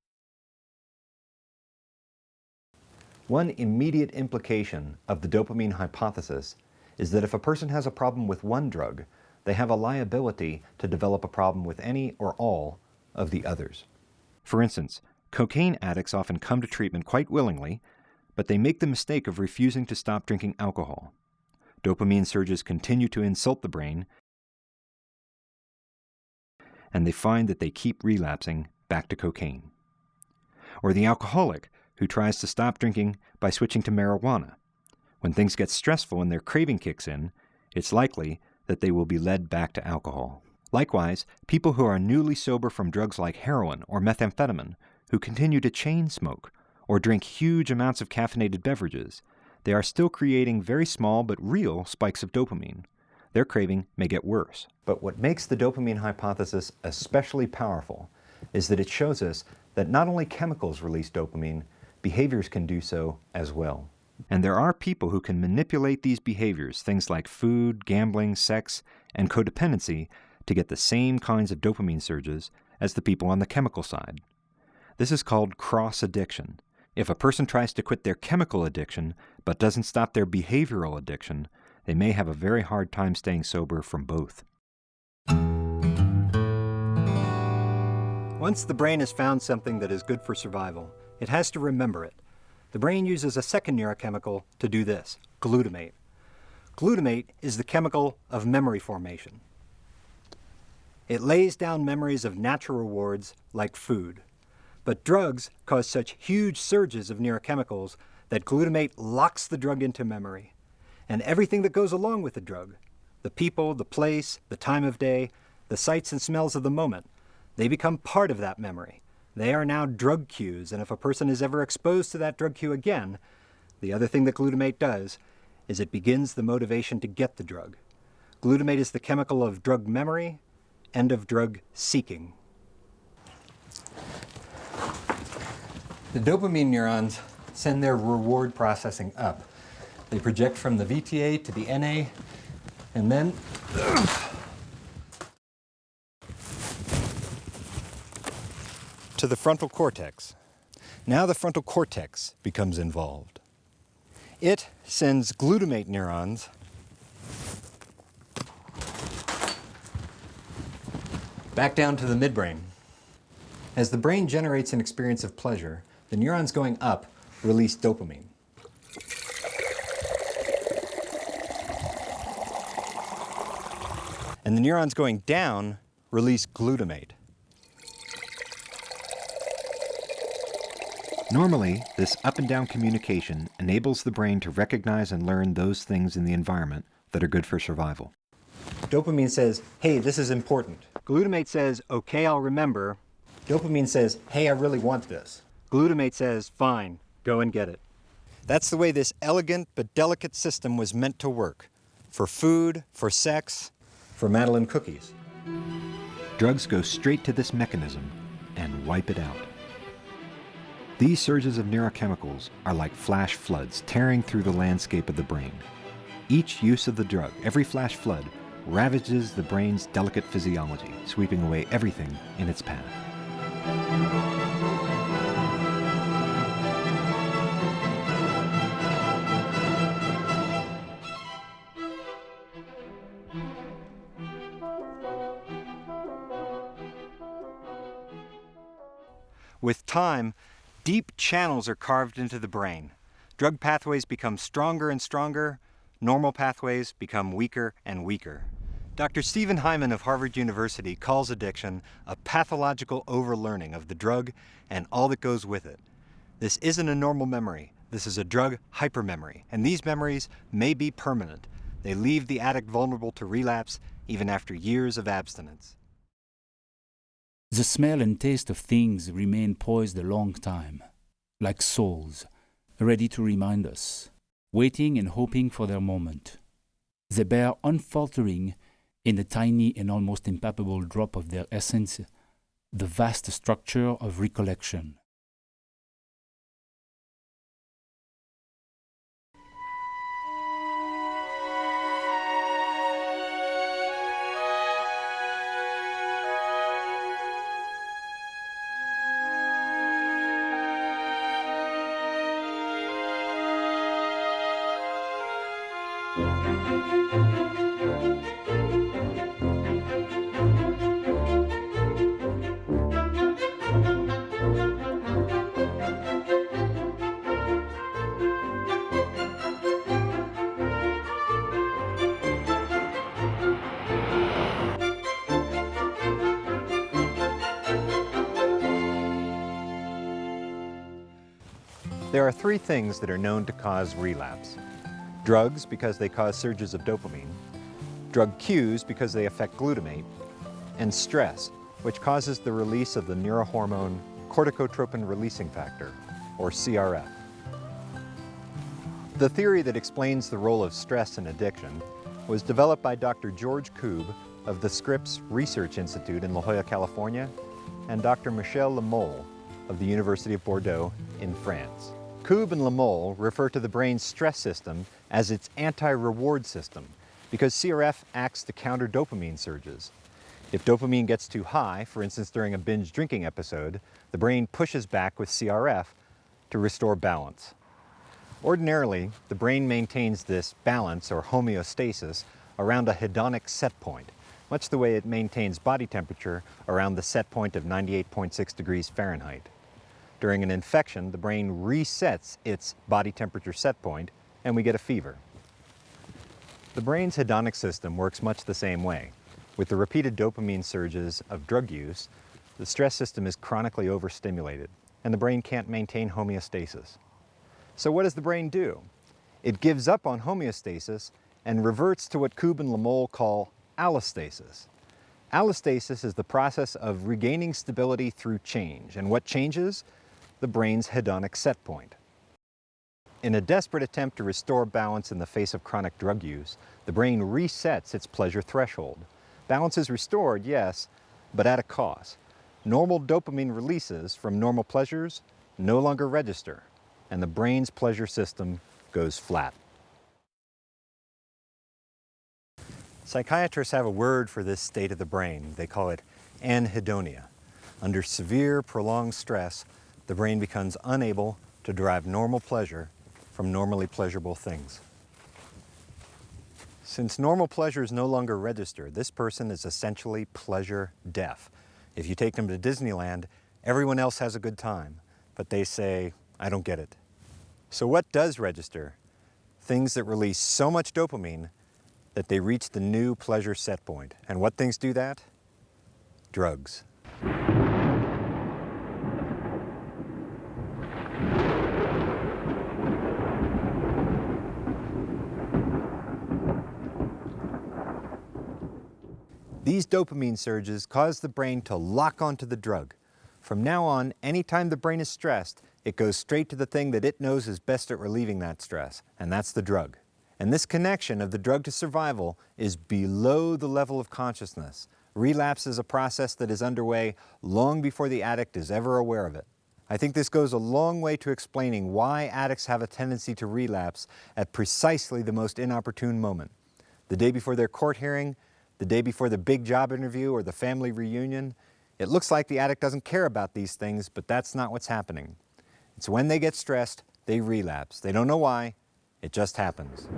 One immediate implication of the dopamine hypothesis is that if a person has a problem with one drug, they have a liability to develop a problem with any or all of the others. For instance, cocaine addicts often come to treatment quite willingly, but they make the mistake of refusing to stop drinking alcohol. Dopamine surges continue to insult the brain, and they find that they keep relapsing back to cocaine. Or the alcoholic who tries to stop drinking by switching to marijuana. When things get stressful and their craving kicks in, it's likely that they will be led back to alcohol. Likewise, people who are newly sober from drugs like heroin or methamphetamine, who continue to chain smoke or drink huge amounts of caffeinated beverages, they are still creating very small but real spikes of dopamine. Their craving may get worse. But what makes the dopamine hypothesis especially powerful is that it shows us that not only chemicals release dopamine, behaviors can do so as well. And there are people who can manipulate these behaviors, things like food, gambling, sex, and codependency, to get the same kinds of dopamine surges as the people on the chemical side. This is called cross-addiction. If a person tries to quit their chemical addiction but doesn't stop their behavioral addiction, they may have a very hard time staying sober from both. Once the brain has found something that is good for survival, it has to remember it. The brain uses a second neurochemical to do this, glutamate. Glutamate is the chemical of memory formation. It lays down memories of natural rewards like food. But drugs cause such huge surges of neurochemicals that glutamate locks the drug into memory. And everything that goes along with the drug, the people, the place, the time of day, the sights and smells of the moment, they become part of that memory. They are now drug cues, and if a person is ever exposed to that drug cue again, the other thing that glutamate does is it begins the motivation to get the drug. Glutamate is the chemical of drug memory and of drug seeking. The dopamine neurons send their reward processing up. They project from the VTA to the NA, and then to the frontal cortex. Now the frontal cortex becomes involved. It sends glutamate neurons back down to the midbrain. As the brain generates an experience of pleasure, the neurons going up release dopamine. And the neurons going down release glutamate. Normally, this up and down communication enables the brain to recognize and learn those things in the environment that are good for survival. Dopamine says, hey, this is important. Glutamate says, okay, I'll remember. Dopamine says, hey, I really want this. Glutamate says, fine, go and get it. That's the way this elegant but delicate system was meant to work. For food, for sex, for Madeline cookies. Drugs go straight to this mechanism and wipe it out. These surges of neurochemicals are like flash floods tearing through the landscape of the brain. Each use of the drug, every flash flood, ravages the brain's delicate physiology, sweeping away everything in its path. With time, Deep channels are carved into the brain. Drug pathways become stronger and stronger. Normal pathways become weaker and weaker. Dr. Stephen Hyman of Harvard University calls addiction a pathological overlearning of the drug and all that goes with it. This isn't a normal memory. This is a drug hypermemory, and these memories may be permanent. They leave the addict vulnerable to relapse even after years of abstinence. The smell and taste of things remain poised a long time, like souls, ready to remind us, waiting and hoping for their moment. They bear unfaltering, in a tiny and almost impalpable drop of their essence, the vast structure of recollection. There are three things that are known to cause relapse. Drugs, because they cause surges of dopamine. Drug cues, because they affect glutamate. And stress, which causes the release of the neurohormone corticotropin releasing factor, or CRF. The theory that explains the role of stress in addiction was developed by Dr. George Koob of the Scripps Research Institute in La Jolla, California, and Dr. Michel Le Mole of the University of Bordeaux in France. Koob and Le Mole refer to the brain's stress system as its anti-reward system because CRF acts to counter dopamine surges. If dopamine gets too high, for instance during a binge drinking episode, the brain pushes back with CRF to restore balance. Ordinarily, the brain maintains this balance or homeostasis around a hedonic set point, much the way it maintains body temperature around the set point of 98.6 degrees Fahrenheit. During an infection, the brain resets its body temperature set point and we get a fever. The brain's hedonic system works much the same way. With the repeated dopamine surges of drug use, the stress system is chronically overstimulated and the brain can't maintain homeostasis. So what does the brain do? It gives up on homeostasis and reverts to what Koob and Le Mole call allostasis. Allostasis is the process of regaining stability through change. And what changes? The brain's hedonic set point. In a desperate attempt to restore balance in the face of chronic drug use, the brain resets its pleasure threshold. Balance is restored, yes, but at a cost. Normal dopamine releases from normal pleasures no longer register, and the brain's pleasure system goes flat. Psychiatrists have a word for this state of the brain. They call it anhedonia. Under severe, prolonged stress, the brain becomes unable to derive normal pleasure from normally pleasurable things. Since normal pleasures no longer register, this person is essentially pleasure deaf. If you take them to Disneyland, everyone else has a good time, but they say, I don't get it. So what does register? Things that release so much dopamine that they reach the new pleasure set point. And what things do that? Drugs. These dopamine surges cause the brain to lock onto the drug. From now on, anytime the brain is stressed, it goes straight to the thing that it knows is best at relieving that stress, and that's the drug. And this connection of the drug to survival is below the level of consciousness. Relapse is a process that is underway long before the addict is ever aware of it. I think this goes a long way to explaining why addicts have a tendency to relapse at precisely the most inopportune moment. The day before their court hearing, the day before the big job interview or the family reunion. It looks like the addict doesn't care about these things, but that's not what's happening. It's when they get stressed, they relapse. They don't know why, it just happens.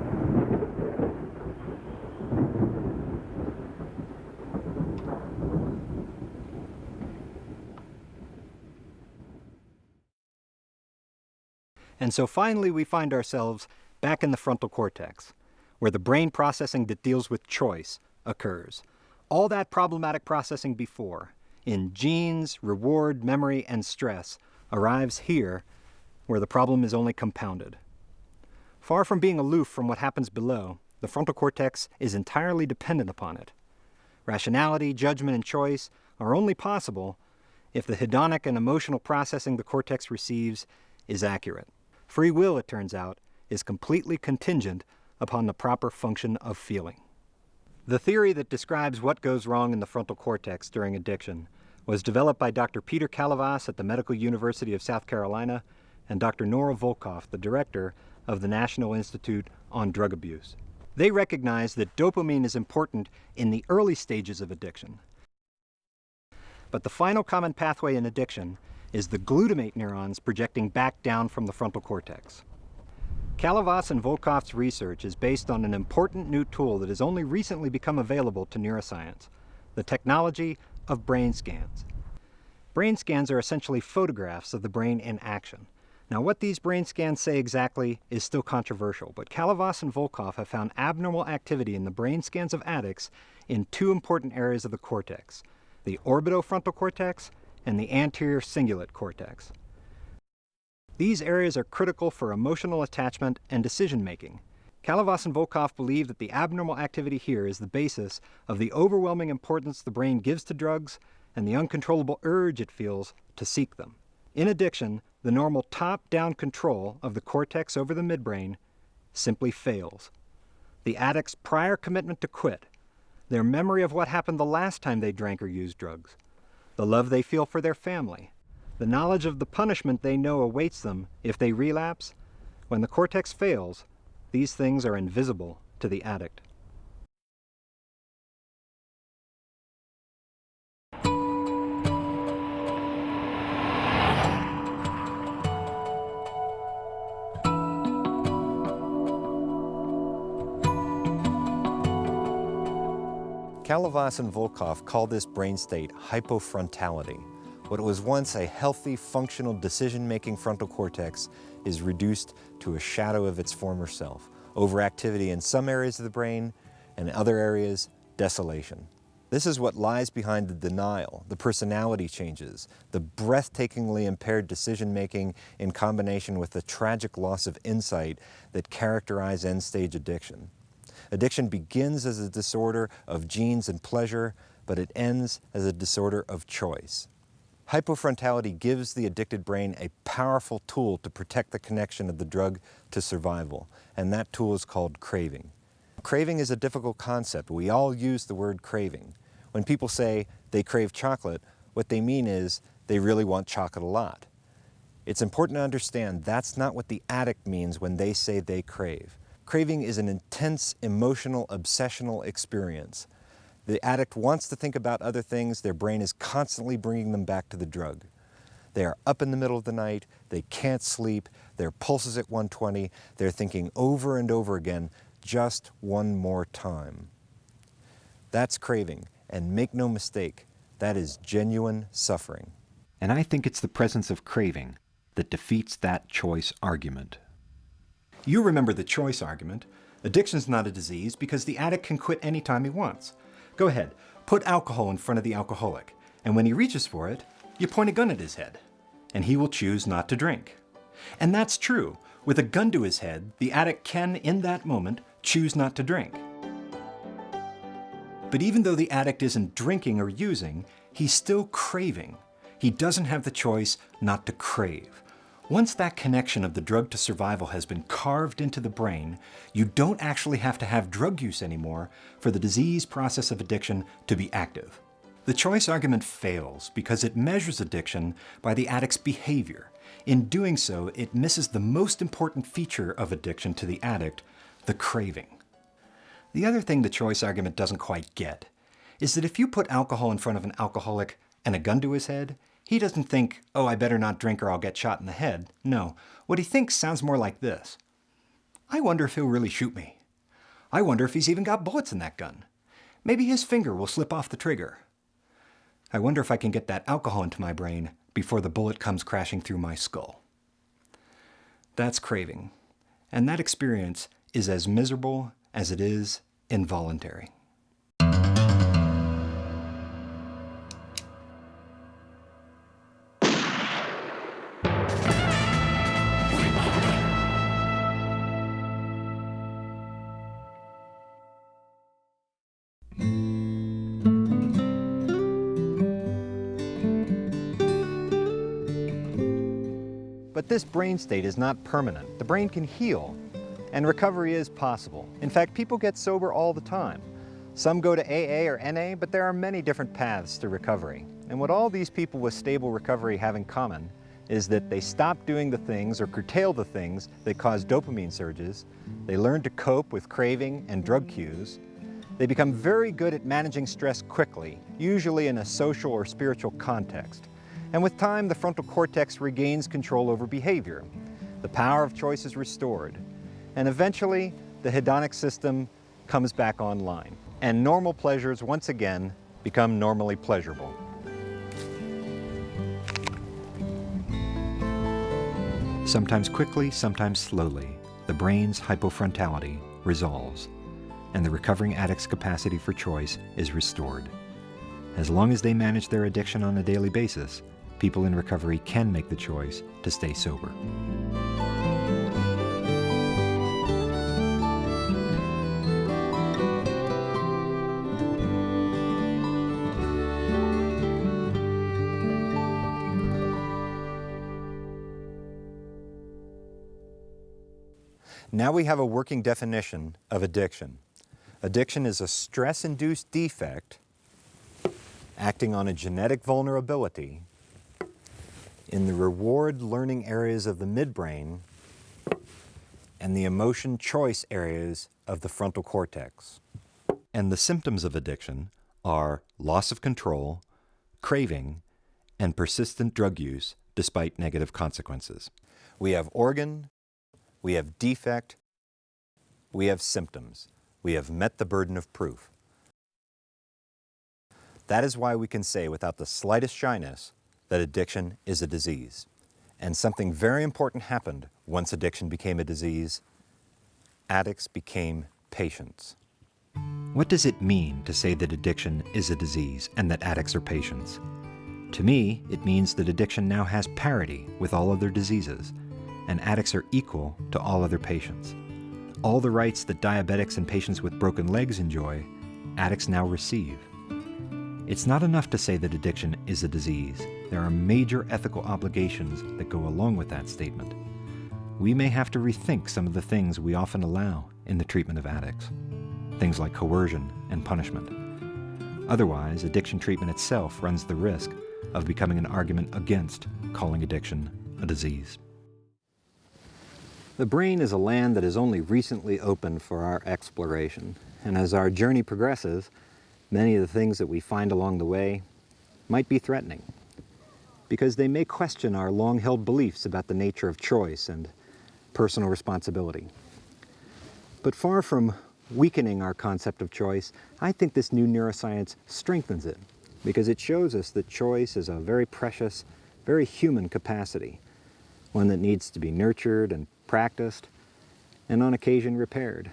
And so finally we find ourselves back in the frontal cortex, where the brain processing that deals with choice occurs. All that problematic processing before, in genes, reward, memory, and stress, arrives here, where the problem is only compounded. Far from being aloof from what happens below, the frontal cortex is entirely dependent upon it. Rationality, judgment, and choice are only possible if the hedonic and emotional processing the cortex receives is accurate. Free will, it turns out, is completely contingent upon the proper function of feeling. The theory that describes what goes wrong in the frontal cortex during addiction was developed by Dr. Peter Kalavas at the Medical University of South Carolina and Dr. Nora Volkow, the director of the National Institute on Drug Abuse. They recognize that dopamine is important in the early stages of addiction. But the final common pathway in addiction is the glutamate neurons projecting back down from the frontal cortex. Kalavas and Volkow's research is based on an important new tool that has only recently become available to neuroscience, the technology of brain scans. Brain scans are essentially photographs of the brain in action. Now, what these brain scans say exactly is still controversial, but Kalavas and Volkow have found abnormal activity in the brain scans of addicts in two important areas of the cortex, the orbitofrontal cortex and the anterior cingulate cortex. These areas are critical for emotional attachment and decision-making. Kalavas and Volkow believe that the abnormal activity here is the basis of the overwhelming importance the brain gives to drugs and the uncontrollable urge it feels to seek them. In addiction, the normal top-down control of the cortex over the midbrain simply fails. The addict's prior commitment to quit, their memory of what happened the last time they drank or used drugs, the love they feel for their family, the knowledge of the punishment they know awaits them if they relapse, when the cortex fails, these things are invisible to the addict. Kalavas and Volkow call this brain state hypofrontality. What was once a healthy, functional, decision-making frontal cortex is reduced to a shadow of its former self. Overactivity in some areas of the brain, and in other areas, desolation. This is what lies behind the denial, the personality changes, the breathtakingly impaired decision-making in combination with the tragic loss of insight that characterize end-stage addiction. Addiction begins as a disorder of genes and pleasure, but it ends as a disorder of choice. Hypofrontality gives the addicted brain a powerful tool to protect the connection of the drug to survival, and that tool is called craving. Craving is a difficult concept. We all use the word craving. When people say they crave chocolate, what they mean is they really want chocolate a lot. It's important to understand that's not what the addict means when they say they crave. Craving is an intense, emotional, obsessional experience. The addict wants to think about other things. Their brain is constantly bringing them back to the drug. They are up in the middle of the night. They can't sleep. Their pulse is at 120. They're thinking over and over again, just one more time. That's craving. And make no mistake, that is genuine suffering. And I think it's the presence of craving that defeats that choice argument. You remember the choice argument. Addiction's not a disease because the addict can quit anytime he wants. Go ahead, put alcohol in front of the alcoholic, and when he reaches for it, you point a gun at his head, and he will choose not to drink. And that's true. With a gun to his head, the addict can, in that moment, choose not to drink. But even though the addict isn't drinking or using, he's still craving. He doesn't have the choice not to crave. Once that connection of the drug to survival has been carved into the brain, you don't actually have to have drug use anymore for the disease process of addiction to be active. The choice argument fails because it measures addiction by the addict's behavior. In doing so, it misses the most important feature of addiction to the addict, the craving. The other thing the choice argument doesn't quite get is that if you put alcohol in front of an alcoholic and a gun to his head, he doesn't think, oh, I better not drink or I'll get shot in the head. No, what he thinks sounds more like this. I wonder if he'll really shoot me. I wonder if he's even got bullets in that gun. Maybe his finger will slip off the trigger. I wonder if I can get that alcohol into my brain before the bullet comes crashing through my skull. That's craving. And that experience is as miserable as it is involuntary. But this brain state is not permanent. The brain can heal, and recovery is possible. In fact, people get sober all the time. Some go to AA or NA, but there are many different paths to recovery. And what all these people with stable recovery have in common is that they stop doing the things or curtail the things that cause dopamine surges. They learn to cope with craving and drug cues. They become very good at managing stress quickly, usually in a social or spiritual context. And with time, the frontal cortex regains control over behavior. The power of choice is restored. And eventually, the hedonic system comes back online. And normal pleasures, once again, become normally pleasurable. Sometimes quickly, sometimes slowly, the brain's hypofrontality resolves, and the recovering addict's capacity for choice is restored. As long as they manage their addiction on a daily basis, people in recovery can make the choice to stay sober. Now we have a working definition of addiction. Addiction is a stress-induced defect acting on a genetic vulnerability in the reward learning areas of the midbrain and the emotion choice areas of the frontal cortex. And the symptoms of addiction are loss of control, craving, and persistent drug use despite negative consequences. We have organ, we have defect, we have symptoms. We have met the burden of proof. That is why we can say without the slightest shyness that addiction is a disease. And something very important happened once addiction became a disease. Addicts became patients. What does it mean to say that addiction is a disease and that addicts are patients? To me, it means that addiction now has parity with all other diseases, and addicts are equal to all other patients. All the rights that diabetics and patients with broken legs enjoy, addicts now receive. It's not enough to say that addiction is a disease. There are major ethical obligations that go along with that statement. We may have to rethink some of the things we often allow in the treatment of addicts, things like coercion and punishment. Otherwise, addiction treatment itself runs the risk of becoming an argument against calling addiction a disease. The brain is a land that is only recently opened for our exploration, and as our journey progresses, many of the things that we find along the way might be threatening, because they may question our long-held beliefs about the nature of choice and personal responsibility. But far from weakening our concept of choice, I think this new neuroscience strengthens it, because it shows us that choice is a very precious, very human capacity, one that needs to be nurtured and practiced, and on occasion repaired.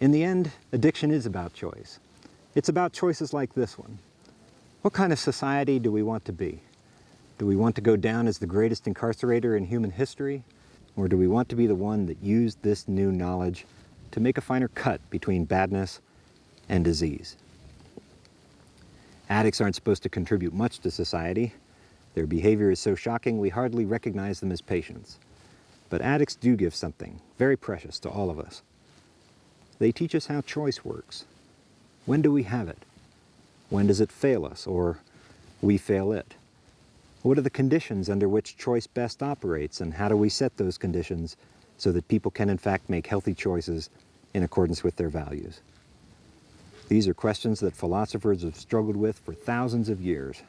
In the end, addiction is about choice. It's about choices like this one. What kind of society do we want to be? Do we want to go down as the greatest incarcerator in human history? Or do we want to be the one that used this new knowledge to make a finer cut between badness and disease? Addicts aren't supposed to contribute much to society. Their behavior is so shocking we hardly recognize them as patients. But addicts do give something very precious to all of us. They teach us how choice works. When do we have it? When does it fail us, or we fail it? What are the conditions under which choice best operates, and how do we set those conditions so that people can in fact make healthy choices in accordance with their values? These are questions that philosophers have struggled with for thousands of years.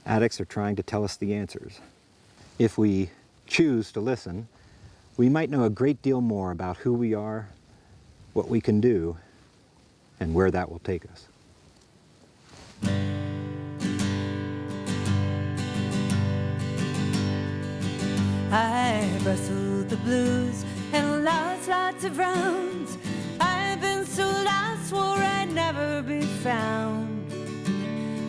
Addicts are trying to tell us the answers. If we choose to listen, we might know a great deal more about who we are, what we can do, and where that will take us. I wrestled the blues and lost lots of rounds. I've been so lost, swore I'd never be found.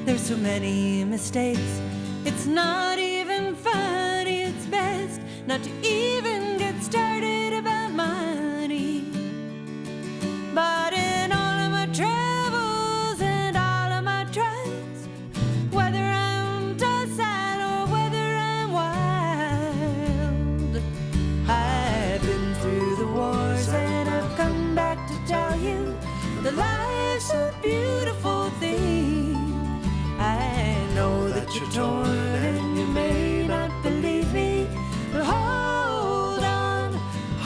There's so many mistakes, it's not even funny. It's best not to even get started about money. But in all of my travels and all of my trials, whether I'm docile or whether I'm wild, I've been through the wars and I've come back to tell you that life's a beautiful thing. I know that you're torn and you may not believe me, but hold on,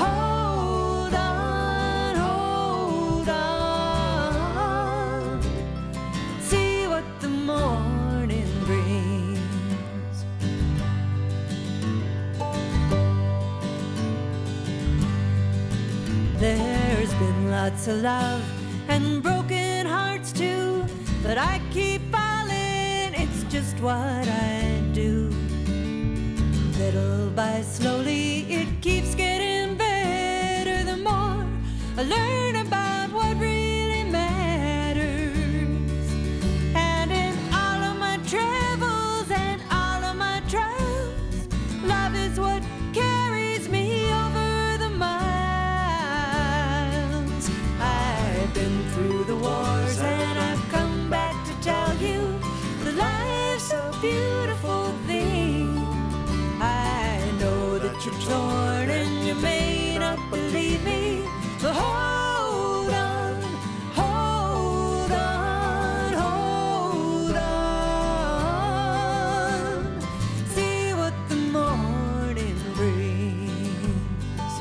hold on, hold on. See what the morning brings. There's been lots of love and broken hearts too, but I keep falling, it's just what I do. Little by slowly, it keeps getting better. The more I learn about what really matters. And in all of my travels and all of my trials, love is what carries me over the miles. I've been through the wars and I've come back to tell you that life's a beautiful thing. I know that you're torn and you may not believe me, but hold on, hold on, hold on. See what the morning brings.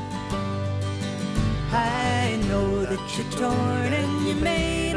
I know that you're torn and you may